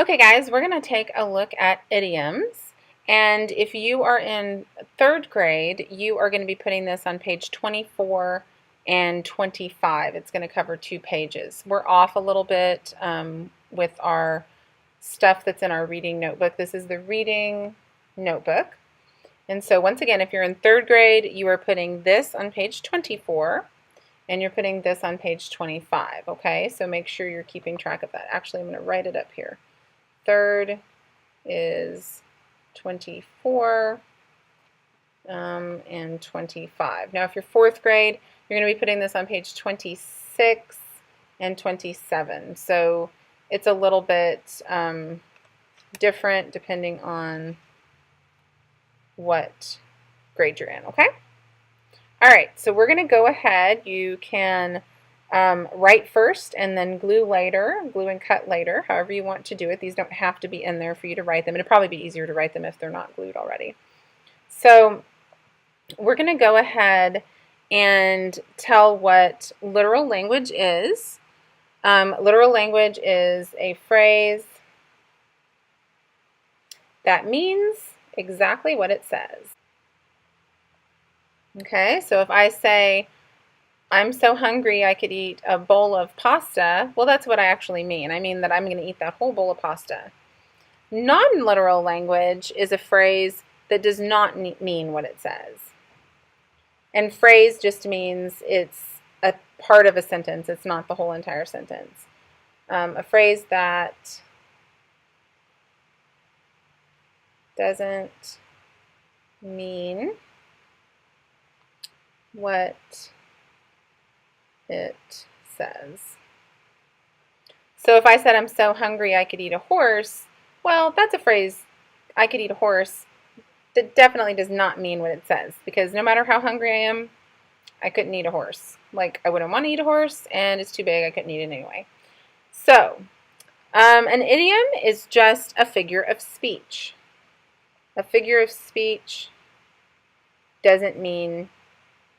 Okay, guys, we're going to take a look at idioms. And if you are in third grade, you are going to be putting this on page 24 and 25. It's going to cover 2 pages. We're off a little bit with our stuff that's in our reading notebook. This is the reading notebook. And so once again, if you're in third grade, you are putting this on page 24 and you're putting this on page 25, okay? So make sure you're keeping track of that. Actually, I'm going to write it up here. Third is 24 and 25. Now, if you're fourth grade, you're going to be putting this on page 26 and 27. So it's a little bit different depending on what grade you're in, okay? All right, so we're going to go ahead. You can write first and then glue later, glue and cut later, however you want to do it. These don't have to be in there for you to write them. It'd probably be easier to write them if they're not glued already. So we're going to go ahead and tell what literal language is. Literal language is a phrase that means exactly what it says. Okay, so if I say, I'm so hungry I could eat a bowl of pasta, well, that's what I actually mean. I mean that I'm going to eat that whole bowl of pasta. Non-literal language is a phrase that does not mean what it says. And phrase just means it's a part of a sentence. It's not the whole entire sentence. A phrase that doesn't mean what it says. So if I said I'm so hungry I could eat a horse, well, that's a phrase, I could eat a horse, that definitely does not mean what it says, because no matter how hungry I am, I couldn't eat a horse. Like, I wouldn't want to eat a horse, and it's too big, I couldn't eat it anyway. So, an idiom is just a figure of speech. A figure of speech doesn't mean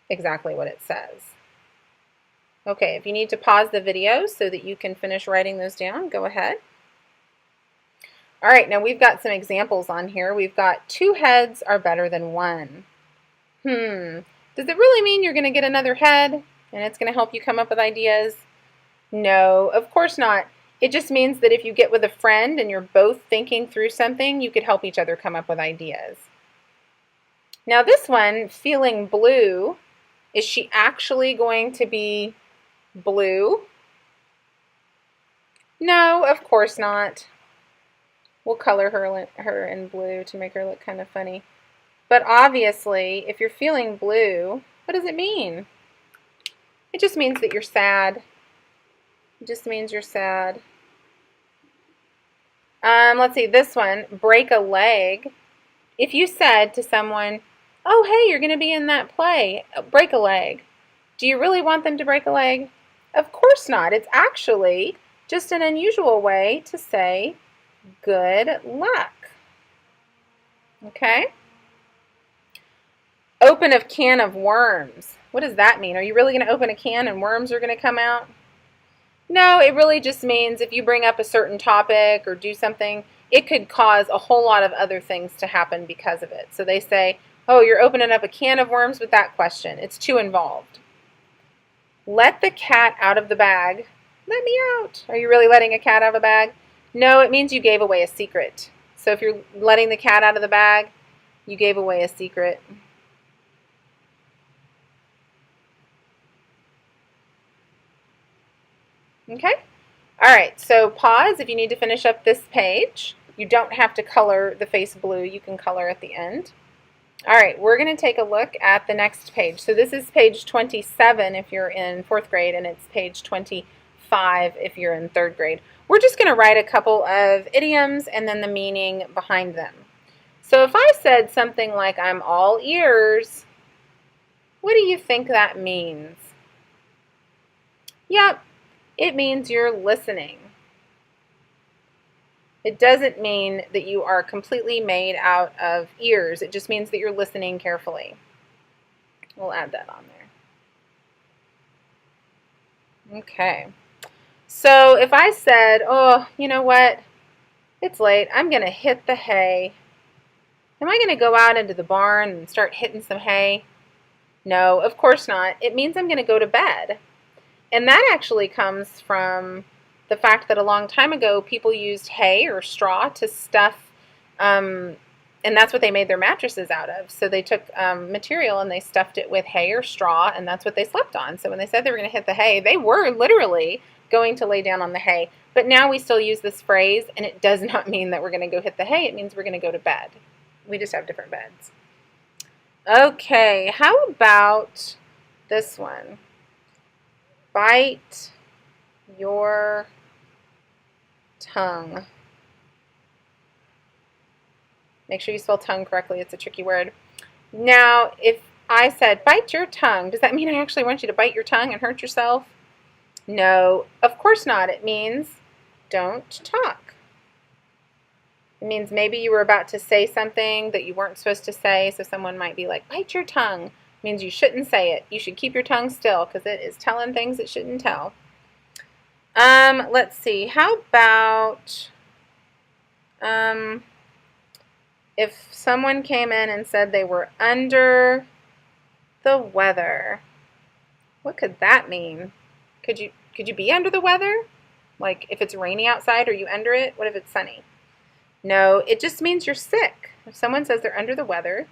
exactly what it says. Okay, if you need to pause the video so that you can finish writing those down, go ahead. All right, now we've got some examples on here. We've got 2 heads are better than 1. Does it really mean you're going to get another head and it's going to help you come up with ideas? No, of course not. It just means that if you get with a friend and you're both thinking through something, you could help each other come up with ideas. Now this one, feeling blue, is she actually going to be blue? No, of course not. We'll color her in blue to make her look kind of funny. But obviously, if you're feeling blue, what does it mean? It just means that you're sad. It just means you're sad. Let's see, this one, break a leg. If you said to someone, oh, hey, you're going to be in that play, break a leg. Do you really want them to break a leg? Of course not. It's actually just an unusual way to say good luck. Okay? Open a can of worms. What does that mean? Are you really going to open a can and worms are going to come out? No, it really just means if you bring up a certain topic or do something, it could cause a whole lot of other things to happen because of it. So they say, oh, you're opening up a can of worms with that question. It's too involved. Let the cat out of the bag. Let me out. Are you really letting a cat out of a bag? No, it means you gave away a secret. So if you're letting the cat out of the bag, you gave away a secret. Okay? All right, so pause if you need to finish up this page. You don't have to color the face blue. You can color at the end. All right, we're going to take a look at the next page. So this is page 27 if you're in 4th grade, and it's page 25 if you're in 3rd grade. We're just going to write a couple of idioms and then the meaning behind them. So if I said something like, I'm all ears, what do you think that means? Yep, it means you're listening. It doesn't mean that you are completely made out of ears. It just means that you're listening carefully. We'll add that on there. Okay. So if I said, oh, you know what? It's late. I'm going to hit the hay. Am I going to go out into the barn and start hitting some hay? No, of course not. It means I'm going to go to bed. And that actually comes from the fact that a long time ago people used hay or straw to stuff, and that's what they made their mattresses out of. So they took material and they stuffed it with hay or straw, and that's what they slept on. So when they said they were going to hit the hay, they were literally going to lay down on the hay. But now we still use this phrase, and it does not mean that we're going to go hit the hay. It means we're going to go to bed. We just have different beds. Okay, how about this one? Bite your tongue. Make sure you spell tongue correctly. It's a tricky word. Now, if I said bite your tongue, does that mean I actually want you to bite your tongue and hurt yourself? No, of course not. It means don't talk. It means maybe you were about to say something that you weren't supposed to say, so someone might be like, bite your tongue. It means you shouldn't say it. You should keep your tongue still because it is telling things it shouldn't tell. Let's see. How about if someone came in and said they were under the weather? What could that mean? Could you be under the weather? Like if it's rainy outside, are you under it? What if it's sunny? No, it just means you're sick. If someone says they're under the weather,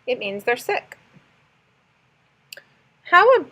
it means they're sick. How about